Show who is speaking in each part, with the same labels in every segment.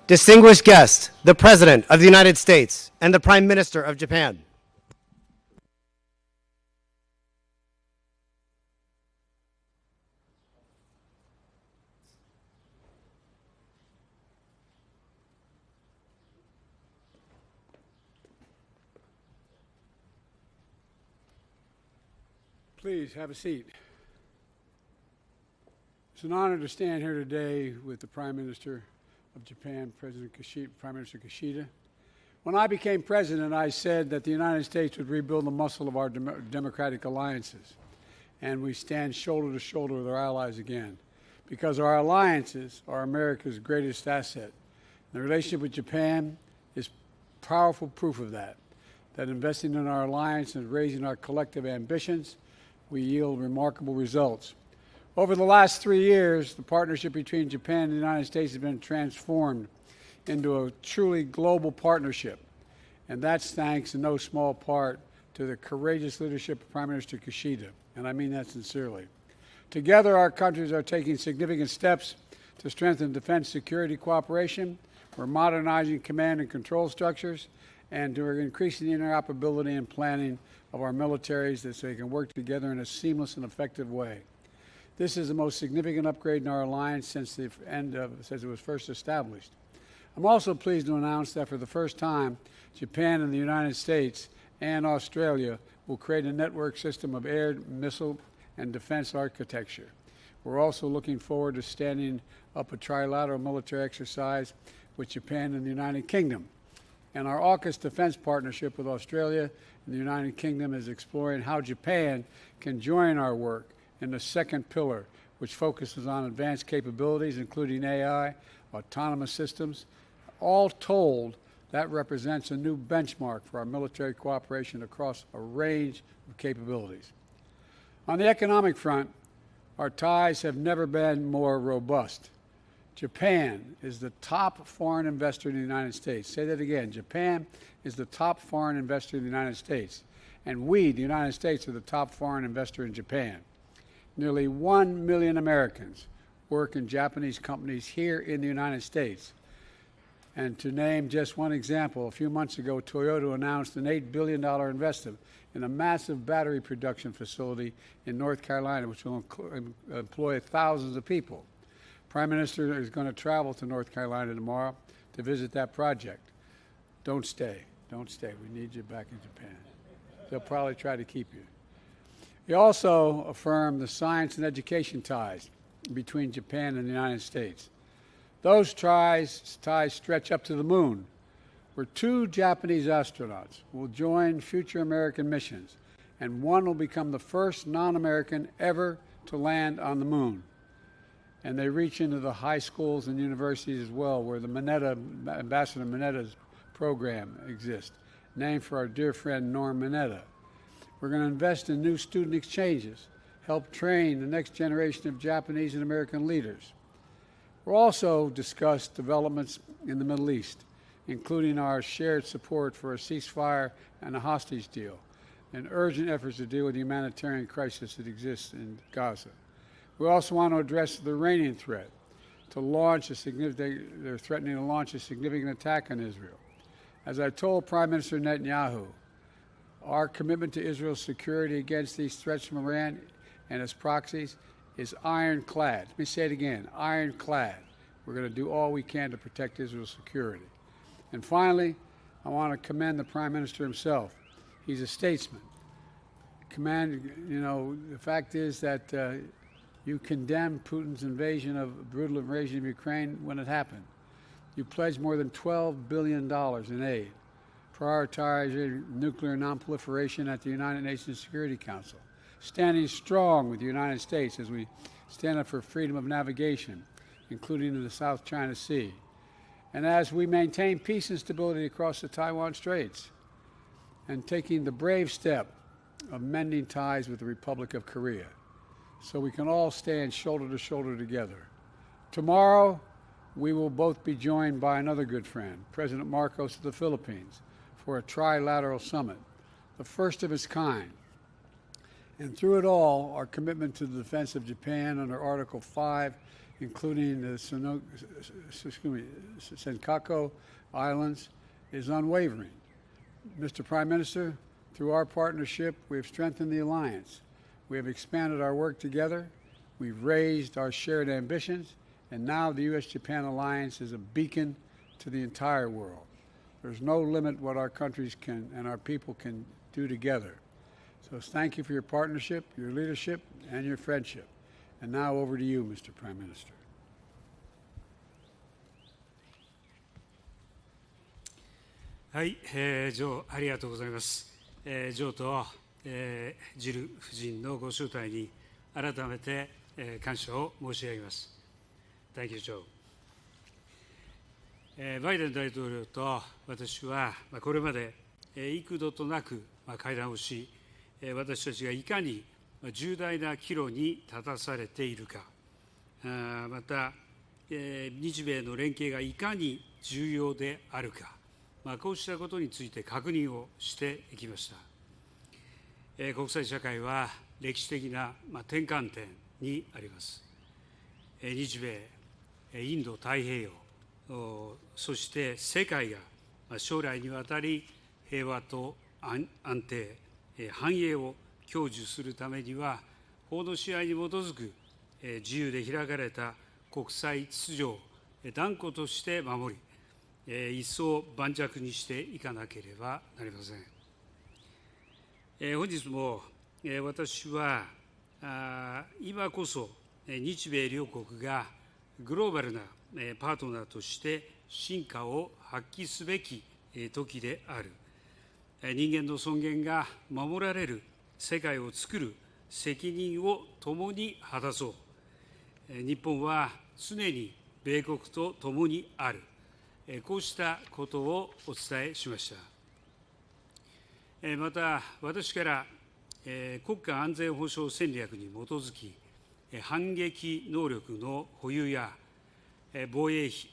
Speaker 1: Distinguished guests, the President of the United States and the Prime Minister of Japan.
Speaker 2: Please have a seat. It's an honor to stand here today with the Prime Minister of Japan, Prime Minister Kishida. When I became president, I said that the United States would rebuild the muscle of our democratic alliances, and we stand shoulder to shoulder with our allies again, because our alliances are America's greatest asset. The relationship with Japan is powerful proof of that investing in our alliance and raising our collective ambitions, we yield remarkable results. Over the last 3 years, the partnership between Japan and the United States has been transformed into a truly global partnership. And that's thanks in no small part to the courageous leadership of Prime Minister Kishida, and I mean that sincerely. Together, our countries are taking significant steps to strengthen defense security cooperation. We're modernizing command and control structures, and we're increasing the interoperability and planning of our militaries so they can work together in a seamless and effective way. This is the most significant upgrade in our alliance since it was first established. I'm also pleased to announce that for the first time, Japan and the United States and Australia will create a network system of air, missile, and defense architecture. We're also looking forward to standing up a trilateral military exercise with Japan and the United Kingdom. And our AUKUS defense partnership with Australia and the United Kingdom is exploring how Japan can join our work in the second pillar, which focuses on advanced capabilities, including AI, autonomous systems. All told, that represents a new benchmark for our military cooperation across a range of capabilities. On the economic front, our ties have never been more robust. Japan is the top foreign investor in the United States. Say that again. Japan is the top foreign investor in the United States. And we, the United States, are the top foreign investor in Japan. Nearly 1 million Americans work in Japanese companies here in the United States. And to name just one example, a few months ago, Toyota announced an $8 billion investment in a massive battery production facility in North Carolina, which will employ thousands of people. Prime Minister is going to travel to North Carolina tomorrow to visit that project. Don't stay. Don't stay. We need you back in Japan. They'll probably try to keep you. He also affirmed the science and education ties between Japan and the United States. Those ties stretch up to the moon, where 2 Japanese astronauts will join future American missions, and one will become the first non-American ever to land on the moon. And they reach into the high schools and universities as well, where the Ambassador Minetta's program exists, named for our dear friend Norm Mineta. We're going to invest in new student exchanges, help train the next generation of Japanese and American leaders. We'll also discuss developments in the Middle East, including our shared support for a ceasefire and a hostage deal, and urgent efforts to deal with the humanitarian crisis that exists in Gaza. We also want to address the Iranian threat. They're threatening to launch a significant attack on Israel. As I told Prime Minister Netanyahu, our commitment to Israel's security against these threats from Iran and its proxies is ironclad. Let me say it again, ironclad. We're going to do all we can to protect Israel's security. And finally, I want to commend the Prime Minister himself. He's a statesman. The fact is that you condemned Putin's brutal invasion of Ukraine when it happened. You pledged more than $12 billion in aid, prioritizing nuclear nonproliferation at the United Nations Security Council, standing strong with the United States as we stand up for freedom of navigation, including in the South China Sea, and as we maintain peace and stability across the Taiwan Straits, and taking the brave step of mending ties with the Republic of Korea, so we can all stand shoulder to shoulder together. Tomorrow, we will both be joined by another good friend, President Marcos of the Philippines, for a trilateral summit, the first of its kind. And through it all, our commitment to the defense of Japan under Article 5 including the Senkaku Islands, is unwavering. Mr. Prime Minister, through our partnership, we have strengthened the alliance. We have expanded our work together. We've raised our shared ambitions, and now the U.S.-Japan alliance is a beacon to the entire world. There's no limit what our countries can and our people can do together. So thank you for your partnership, your leadership, and your friendship. And now over to you, Mr. Prime Minister.
Speaker 3: はい、ジョー、ありがとうございます。ジョーと、ジル夫人のご招待に改めて、感謝を申し上げます。Thank you, Joe. バイデン大統領と私は、これまで幾度となく会談をし、私たちがいかに重大な岐路に立たされているか、また、日米の連携がいかに重要であるか、こうしたことについて確認をしてきました。国際社会は歴史的な転換点にあります。日米、インド太平洋、そして世界が将来にわたり平和と安定、繁栄を享受するためには、法の支配に基づく自由で開かれた国際秩序を断固として守り、一層盤石にしていかなければなりません。本日も私は今こそ日米両国がグローバルなパートナーとして真価を発揮すべき時である。人間の尊厳が守られる世界を作る責任を共に果たそう。日本は常に米国と共にある。こうしたことをお伝えしました。また、私から国家安全保障戦略に基づき、反撃能力の保有や防衛費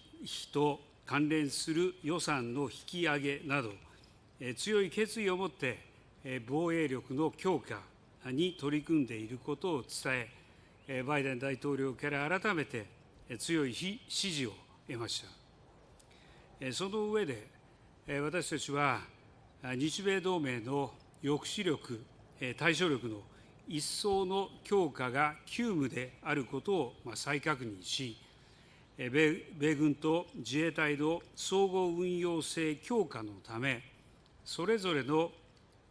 Speaker 3: と関連する予算の引き上げなど、強い決意を持って防衛力の強化に取り組んでいることを伝え、バイデン大統領から改めて強い支持を得ました。その上で、私たちは日米同盟の抑止力、対処力の一層の強化が急務であることを再確認し、米軍と自衛隊の総合運用性強化のため、それぞれの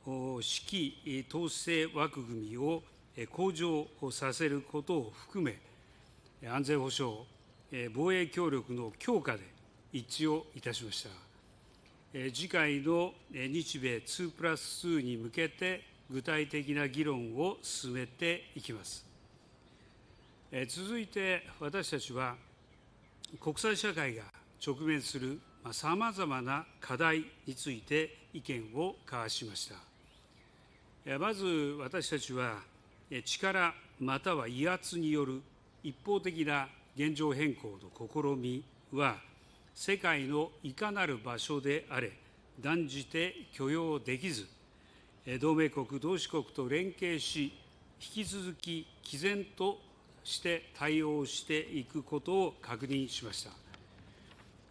Speaker 3: 指揮統制枠組みを向上させることを含め、安全保障、防衛協力の強化で一致をいたしました。次回の日米2+2に向けて具体的な議論を進めていきます。続いて私たちは国際社会が直面するさまざまな課題について意見を交わしました。まず私たちは力または威圧による一方的な現状変更の試みは世界のいかなる場所であれ断じて許容できず、同盟国同志国と連携し引き続き毅然として対応していくことを確認しまし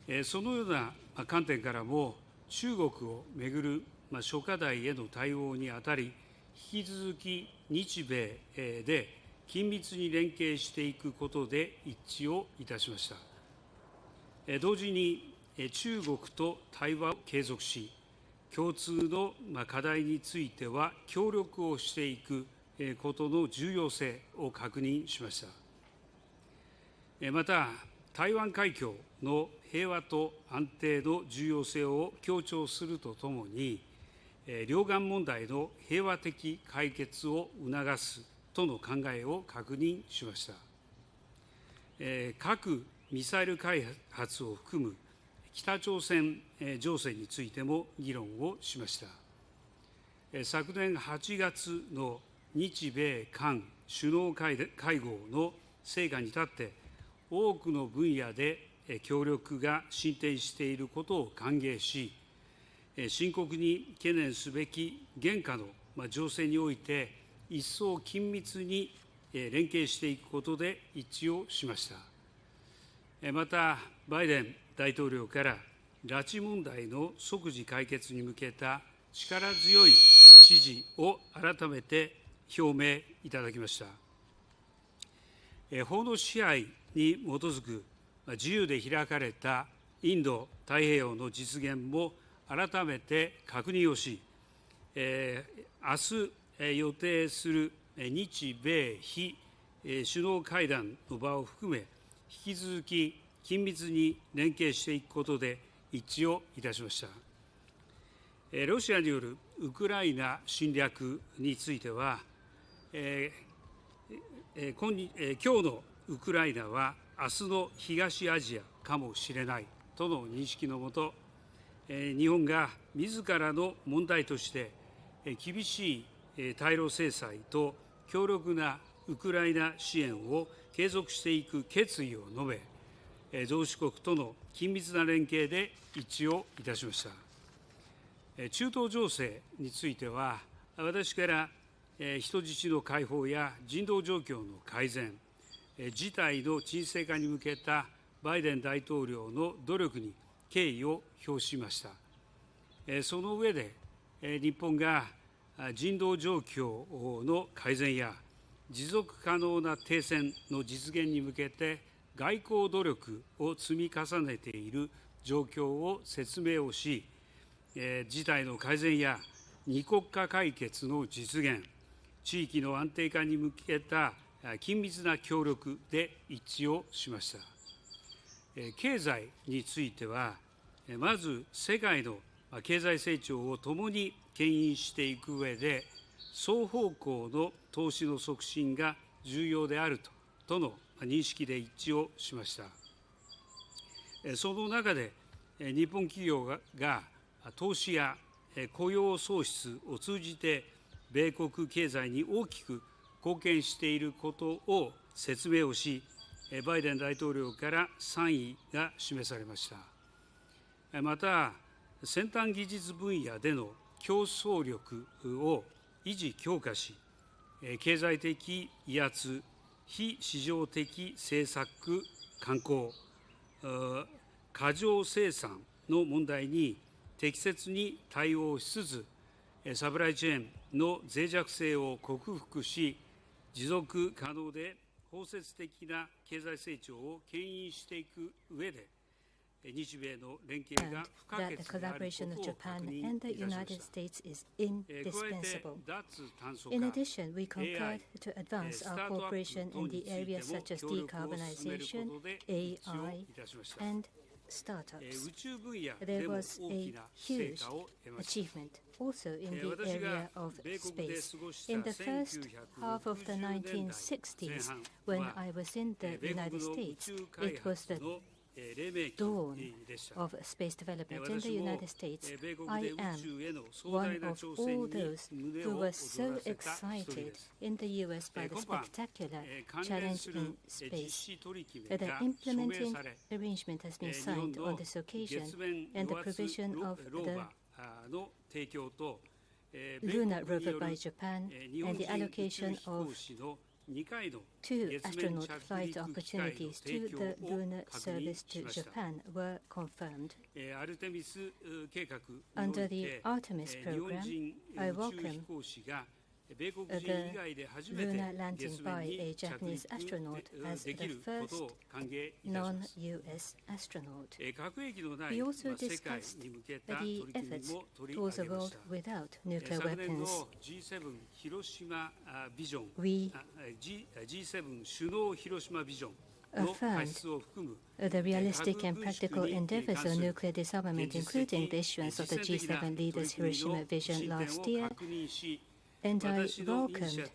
Speaker 3: た。そのような観点からも中国をめぐる諸課題への対応にあたり、引き続き日米で緊密に連携していくことで一致をいたしました。同時に中国と対話を継続し、共通の課題については協力をしていくことの重要性を確認しました。また、台湾海峡の平和と安定の重要性を強調するとともに、両岸問題の平和的解決を促すとの考えを確認しました。核・ミサイル開発を含む北朝鮮情勢についても議論をしました。昨年8月の日米韓首脳会合の成果に立って、多くの分野で協力が進展していることを歓迎し、深刻に懸念すべき現下の情勢において、一層緊密に連携していくことで一致をしました。また、バイデン大統領から拉致問題の即時解決に向けた力強い支持を改めて表明いただきました。法の支配に基づく自由で開かれたインド太平洋の実現も改めて確認をし、明日予定する日米非首脳会談の場を含め、引き続き緊密に連携していくことで一致をいたしました。ロシアによるウクライナ侵略については、今日のウクライナは明日の東アジアかもしれないとの認識のもと、日本が自らの問題として厳しい対ロ制裁と強力なウクライナ支援を継続していく決意を述べ、同志国との緊密な連携で一致をいたしました。中東情勢については、私から人質の解放や人道状況の改善、事態の沈静化に向けたバイデン大統領の努力に敬意を表しました。その上で、日本が人道状況の改善や持続可能な停戦の実現に向けて外交努力を積み重ねている状況を説明をし、事態の改善や二国家解決の実現、地域の安定化に向けた緊密な協力で一致をしました。経済については、まず世界の経済成長を共に牽引していく上で、双方向の投資の促進が重要であるとの認識で一致をしました。その中で、日本企業が投資や雇用創出を通じて、米国経済に大きく貢献していることを説明をし、バイデン大統領から賛意が示されました。また、先端技術分野での競争力を維持強化し、経済的威圧、非市場的政策慣行、過剰生産の問題に適切に対応しつつ、サプライチェーンの脆弱性を克服し、持続可能で包摂的な経済成長を牽引していく上で、日米の連携が不可欠であることを確認いたしました。
Speaker 4: In addition, we concurred to advance our cooperation in the areas such as decarbonization, AI, and startups. There was a huge achievement also in the area of space. In the first half of the 1960s, when I was in the United States, it was the dawn of space development in the United States. I am one of all those who were so excited in the US by the spectacular challenge in space. The implementing arrangement has been signed on this occasion, and the provision of the lunar rover by Japan and the allocation of 2 astronaut flight opportunities to the lunar service to Japan were confirmed. Under the Artemis program, I welcome the lunar landing by a Japanese astronaut as the first non-US astronaut. We also discussed the efforts towards a world without nuclear weapons. We affirmed the realistic and practical endeavors of nuclear disarmament, including the issuance of the G7 leaders' Hiroshima vision last year, and I welcomed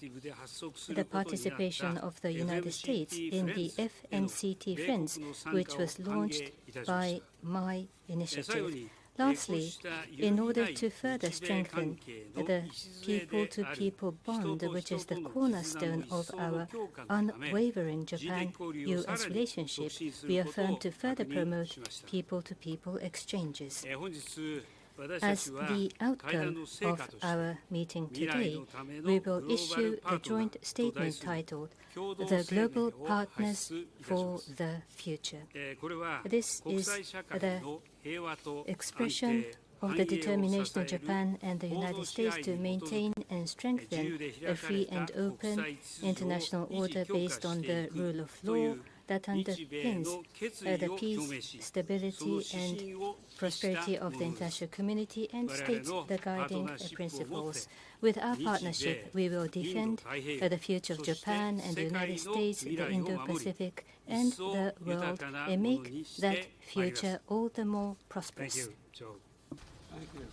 Speaker 4: the participation of the United States in the FNCT Friends, which was launched by my initiative. Lastly, in order to further strengthen the people-to-people bond, which is the cornerstone of our unwavering Japan-US relationship, we affirm to further promote people-to-people exchanges. As the outcome of our meeting today, we will issue a joint statement titled The Global Partners for the Future. This is the expression of the determination of Japan and the United States to maintain and strengthen a free and open international order based on the rule of law that underpins the peace, stability, and prosperity of the international community and states the guiding principles. With our partnership, we will defend the future of Japan and the United States, the Indo-Pacific, and the world, and make that future all the more prosperous.
Speaker 2: Thank you.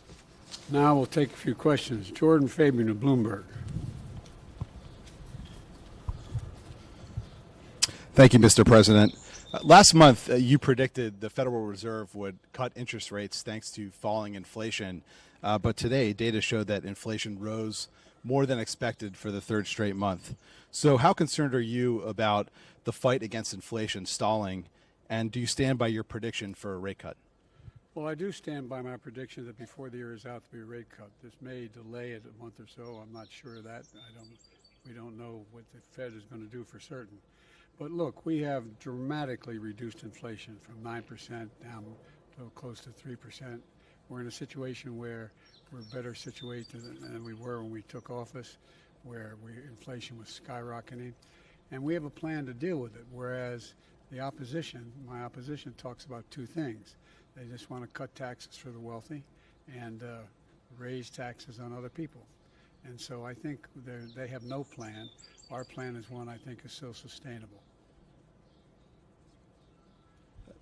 Speaker 2: Now we'll take a few questions. Jordan Fabian of Bloomberg.
Speaker 5: Thank you, Mr. President. Last month, you predicted the Federal Reserve would cut interest rates thanks to falling inflation. But today, data showed that inflation rose more than expected for the third straight month. So how concerned are you about the fight against inflation stalling? And do you stand by your prediction for a rate cut?
Speaker 2: Well, I do stand by my prediction that before the year is out, there will be a rate cut. This may delay it a month or so. I'm not sure of that. We don't know what the Fed is going to do for certain. But look, we have dramatically reduced inflation from 9% down to close to 3%. We're in a situation where we're better situated than we were when we took office, where inflation was skyrocketing. And we have a plan to deal with it, whereas the opposition, my opposition, talks about two things. They just want to cut taxes for the wealthy and raise taxes on other people. And so I think they have no plan. Our plan is one I think is still sustainable.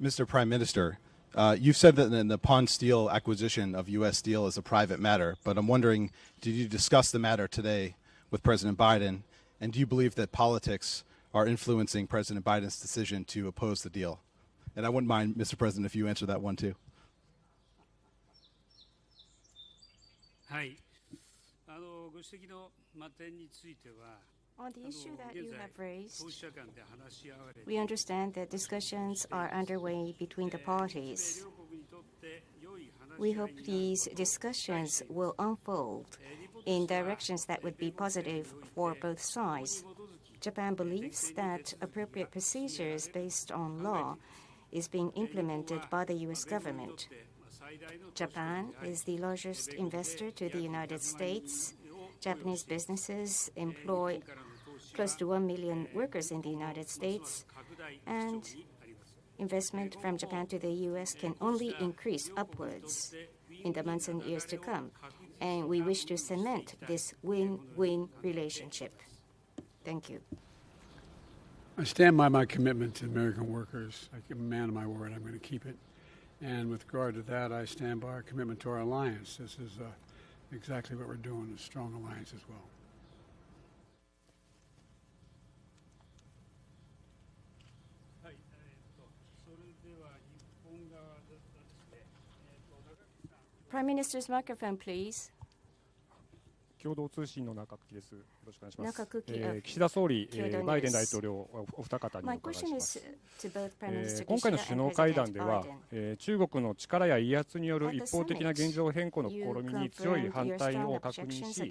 Speaker 5: Mr. Prime Minister, you've said that the Nippon Steel acquisition of U.S. Steel is a private matter, but I'm wondering, did you discuss the matter today with President Biden, and do you believe that politics are influencing President Biden's decision to oppose the deal? And I wouldn't mind, Mr. President, if you answer that one too.
Speaker 6: On the issue that you have raised, we understand that discussions are underway between the parties. We hope these discussions will unfold in directions that would be positive for both sides. Japan believes that appropriate procedures based on law is being implemented by the U.S. government. Japan is the largest investor to the United States. Japanese businesses employ close to 1 million workers in the United States, and investment from Japan to the U.S. can only increase upwards in the months and years to come. And we wish to cement this win-win relationship. Thank you.
Speaker 2: I stand by my commitment to American workers. I'm a man of my word. I'm going to keep it. And with regard to that, I stand by our commitment to our alliance. This is exactly what we're doing, a strong alliance as well.
Speaker 6: Prime Minister's microphone, please.
Speaker 7: 共同通信の中垣です。よろしくお願いします。
Speaker 6: 中垣
Speaker 7: 岸田総理、バイデン大統領、お二方にお伺いします。今回の首脳会談では、中国の力や威圧による一方的な現状変更の試みに強い反対を確認し、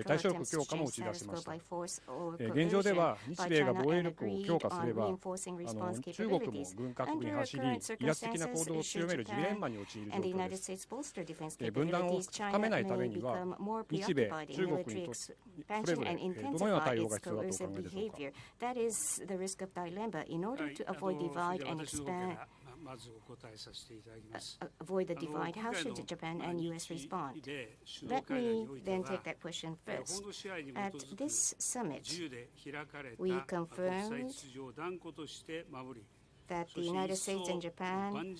Speaker 7: 対処力強化も打ち出しました。現状では日米が防衛力を強化すれば、中国も軍拡に走り、威圧的な行動を強めるジレンマに陥る状況です。分断を深めないためには、日米中国にとってそれぞれどのような対応が必要だとお考えでしょうか。
Speaker 6: That is the risk of dilemma. In order to avoid divide and expand, avoid the divide, how should Japan and U.S. respond? Let me then take that question first. At this summit, we confirmed that the United States and Japan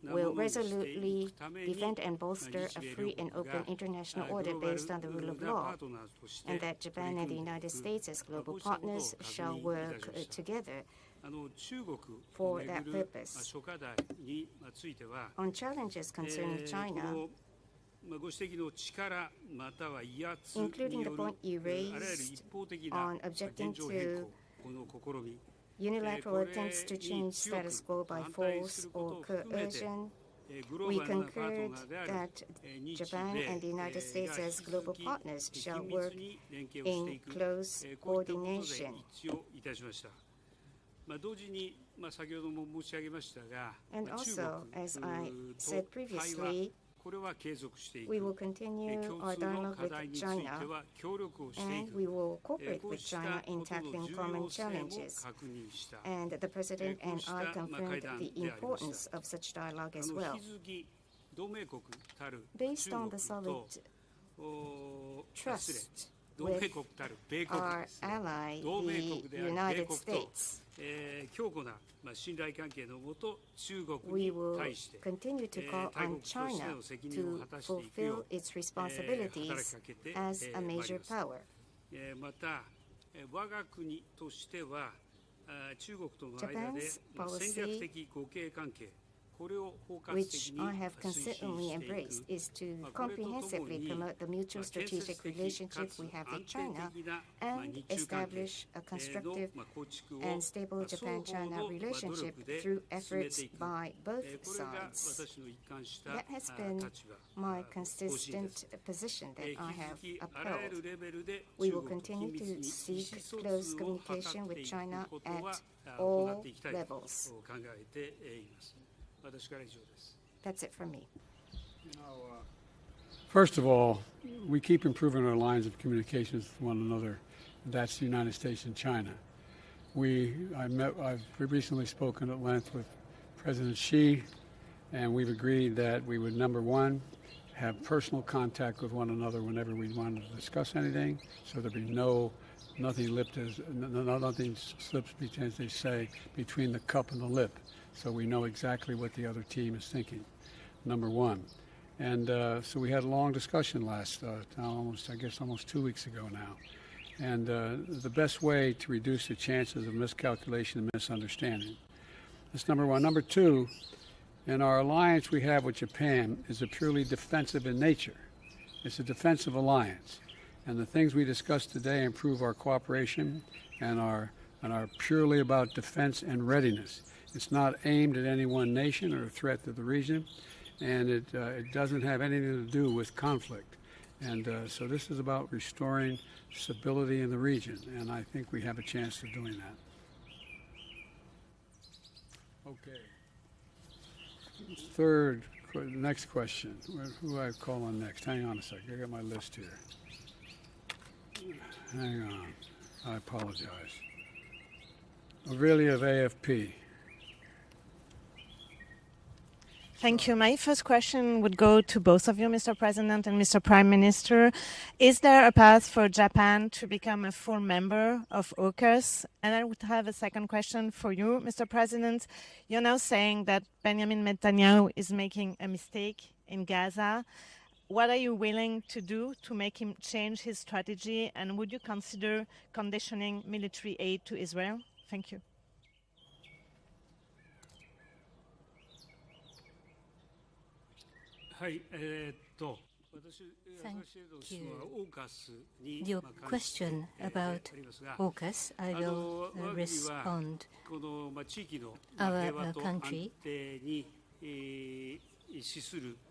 Speaker 6: will resolutely defend and bolster a free and open international order based on the rule of law, and that Japan and the United States as global partners shall work together for that purpose. On challenges concerning China, including the point you raised on objecting to unilateral attempts to change status quo by force or coercion, We concurred that Japan and the United States as global partners shall work in close coordination. And also, as I said previously, we will continue our dialogue with China, and we will cooperate with China in tackling common challenges. And the President and I confirmed the importance of such dialogue as well. Based on the solid trust with our ally, the United States, we will continue to call on China to fulfill its responsibilities as a major power. Japan's policy, which I have consistently embraced, is to comprehensively promote the mutual strategic relationship we have with China and establish a constructive and stable Japan-China relationship through efforts by both sides. That has been my consistent position that I have upheld. We will continue to seek close communication with China at all levels. That's it from me.
Speaker 2: First of all, we keep improving our lines of communications with one another. That's the United States and China. I've recently spoken at length with President Xi, and we've agreed that we would, number one, have personal contact with one another whenever we wanted to discuss anything, so there'd be nothing slips, as they say, between the cup and the lip, so we know exactly what the other team is thinking, number one. And so we had a long discussion almost 2 weeks ago now. And the best way to reduce the chances of miscalculation and misunderstanding. That's number one. Number two, in our alliance we have with Japan is a purely defensive in nature. It's a defensive alliance. And the things we discussed today improve our cooperation and are purely about defense and readiness. It's not aimed at any one nation or a threat to the region, and it doesn't have anything to do with conflict. And so this is about restoring stability in the region, and I think we have a chance of doing that. Okay. Next question. Who do I call on next? Hang on a second. I got my list here. Hang on. I apologize. Aurelia of AFP.
Speaker 8: Thank you. My first question would go to both of you, Mr. President and Mr. Prime Minister. Is there a path for Japan to become a full member of AUKUS? And I would have a second question for you, Mr. President. You're now saying that Benjamin Netanyahu is making a mistake in Gaza. What are you willing to do to make him change his strategy? And would you consider conditioning military aid to Israel? Thank you.
Speaker 4: Thank you. Your question about AUKUS, I will respond. Our country,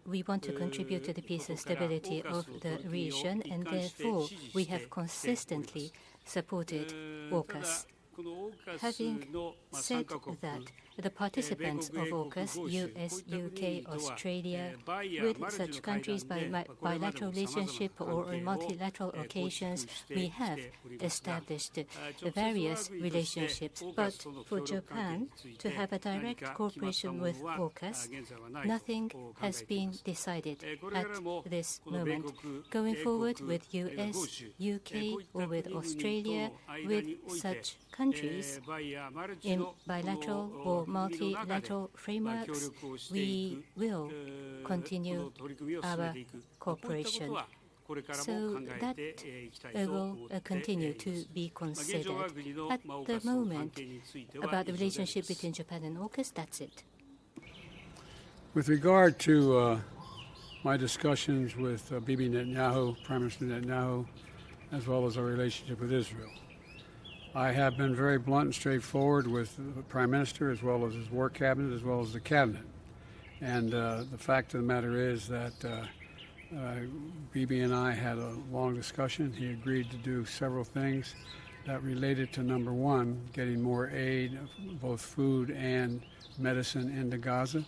Speaker 4: we want to contribute to the peace and stability of the region, and therefore we have consistently supported AUKUS. Having said that, the participants of AUKUS, US, UK, Australia, with such countries by bilateral relationship or on multilateral occasions, we have established various relationships. But for Japan to have a direct cooperation with AUKUS, nothing has been decided at this moment. Going forward with US, UK, or with Australia, with such countries in bilateral or multilateral frameworks, we will continue our cooperation. So that will continue to be considered. At the moment, about the relationship between Japan and AUKUS, that's it.
Speaker 2: With regard to my discussions with Bibi Netanyahu, Prime Minister Netanyahu, as well as our relationship with Israel, I have been very blunt and straightforward with the Prime Minister, as well as his war cabinet, as well as the cabinet. And the fact of the matter is that Bibi and I had a long discussion. He agreed to do several things that related to, number one, getting more aid, both food and medicine, into Gaza,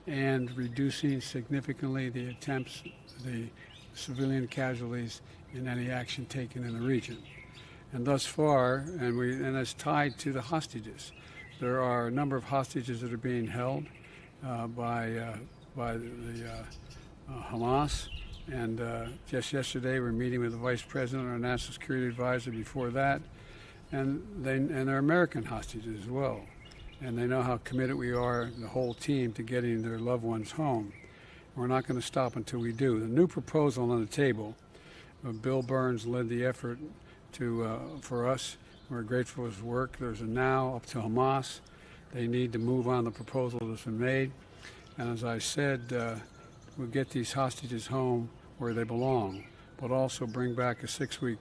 Speaker 2: and reducing significantly the attempts, the civilian casualties in any action taken in the region. And thus far, and it's tied to the hostages. There are a number of hostages that are being held by the Hamas. And just yesterday, we're meeting with the Vice President, our National Security Advisor before that, and they're American hostages as well. And they know how committed we are, the whole team, to getting their loved ones home. We're not going to stop until we do. The new proposal on the table, Bill Burns led the effort for us. We're grateful for his work. There's a now up to Hamas. They need to move on the proposal that's been made. And as I said, we'll get these hostages home where they belong, but also bring back a 6-week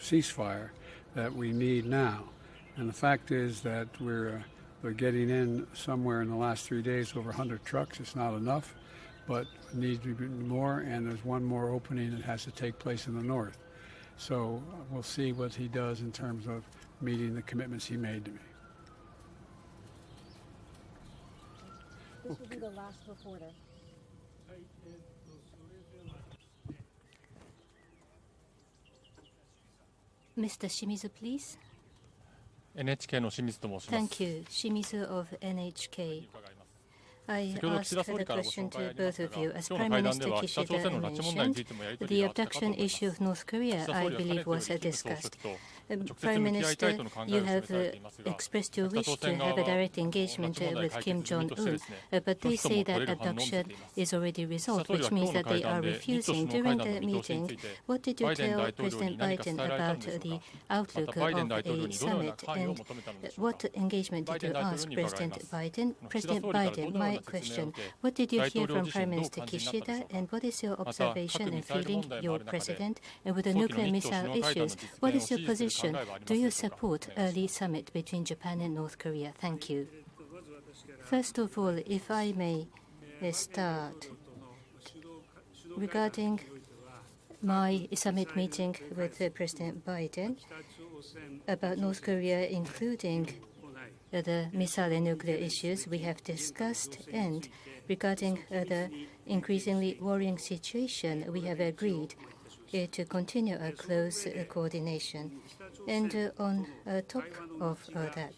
Speaker 2: ceasefire that we need now. And the fact is that we're getting in somewhere in the last 3 days over 100 trucks. It's not enough, but it needs to be more, and there's one more opening that has to take place in the north. So we'll see what he does in terms of meeting the commitments he made to me.
Speaker 4: This will be the last reporter. Mr. Shimizu, please.
Speaker 9: NHK の清水と申します。
Speaker 4: Thank you. Shimizu of NHK. I asked the question to both of you. As Prime Minister Kishida mentioned, the abduction issue of North Korea, I believe, was discussed. Prime Minister, you have expressed your wish to have a direct engagement with Kim Jong-un, but they say that abduction is already resolved, which means that they are refusing. During the meeting, what did you tell President Biden about the outlook of a summit, and what engagement did you ask President Biden? President Biden, my question, what did you hear from Prime Minister Kishida, and what is your observation and feeling, your president, and with the nuclear missile issues, what is your position? Do you support early summit between Japan and North Korea? Thank you. First of all, if I may start regarding my summit meeting with President Biden about North Korea, including the missile and nuclear issues we have discussed, and regarding the increasingly worrying situation, we have agreed to continue a close coordination. And on top of that,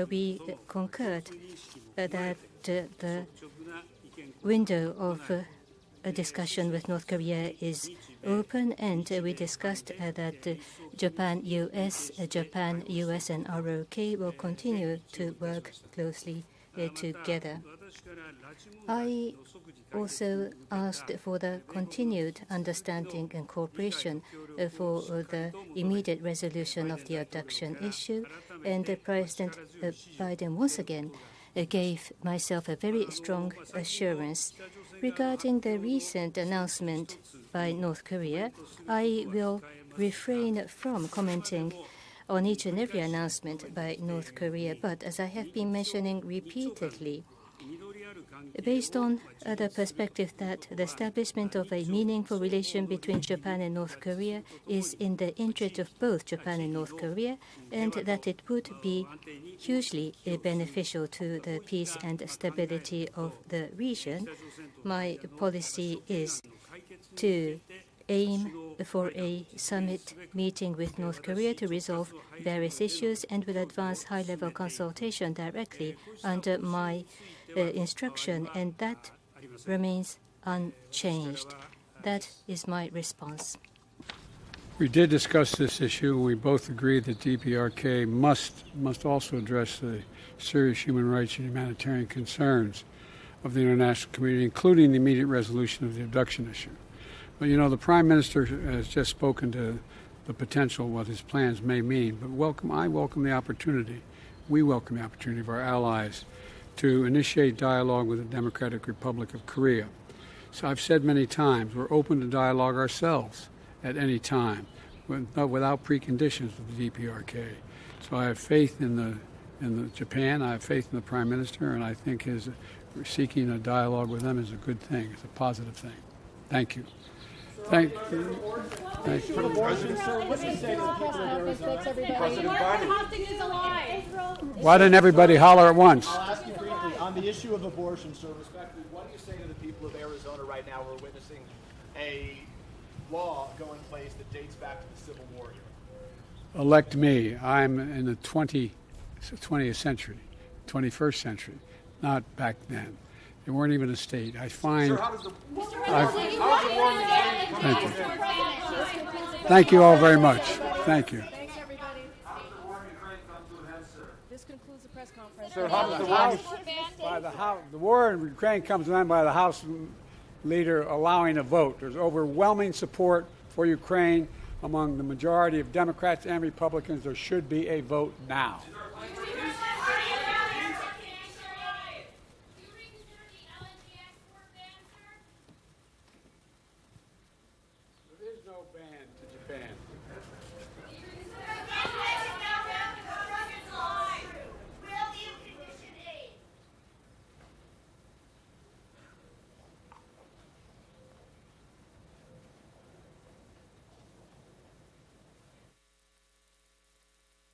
Speaker 4: we concurred that the window of a discussion with North Korea is open, and we discussed that Japan, US, and ROK will continue to work closely together. I also asked for the continued understanding and cooperation for the immediate resolution of the abduction issue, and President Biden once again gave myself a very strong assurance. Regarding the recent announcement by North Korea, I will refrain from commenting on each and every announcement by North Korea, but as I have been mentioning repeatedly, based on the perspective that the establishment of a meaningful relation between Japan and North Korea is in the interest of both Japan and North Korea, and that it would be hugely beneficial to the peace and stability of the region, my policy is to aim for a summit meeting with North Korea to resolve various issues, and will advance high-level consultation directly under my instruction, and that remains unchanged. That is my response.
Speaker 2: We did discuss this issue. We both agreed that DPRK must also address the serious human rights and humanitarian concerns of the international community, including the immediate resolution of the abduction issue. But you know, the Prime Minister has just spoken to the potential, what his plans may mean. But I welcome the opportunity, we welcome the opportunity of our allies to initiate dialogue with the Democratic Republic of Korea. So I've said many times, we're open to dialogue ourselves at any time, without preconditions with the DPRK. So I have faith in Japan, I have faith in the Prime Minister, and I think his seeking a dialogue with them is a good thing. It's a positive thing. Thank you. Thank you. Why didn't everybody holler at once?
Speaker 10: I'll ask you briefly on the issue of abortion, sir. Respectfully, what do you say to the people of Arizona right now who are witnessing a law go in place that dates back to the Civil War here?
Speaker 2: Elect me. I'm in the 20th century, 21st century, not back then. They weren't even a state. I find.
Speaker 10: Sir, how does the
Speaker 2: Thank you. Thank you all very much. Thank you.
Speaker 8: Thanks, everybody. This concludes the press conference.
Speaker 2: Sir, how does the war in Ukraine comes to an end by the House leader allowing a vote. There's overwhelming support for Ukraine among the majority of Democrats and Republicans. There should be a vote now.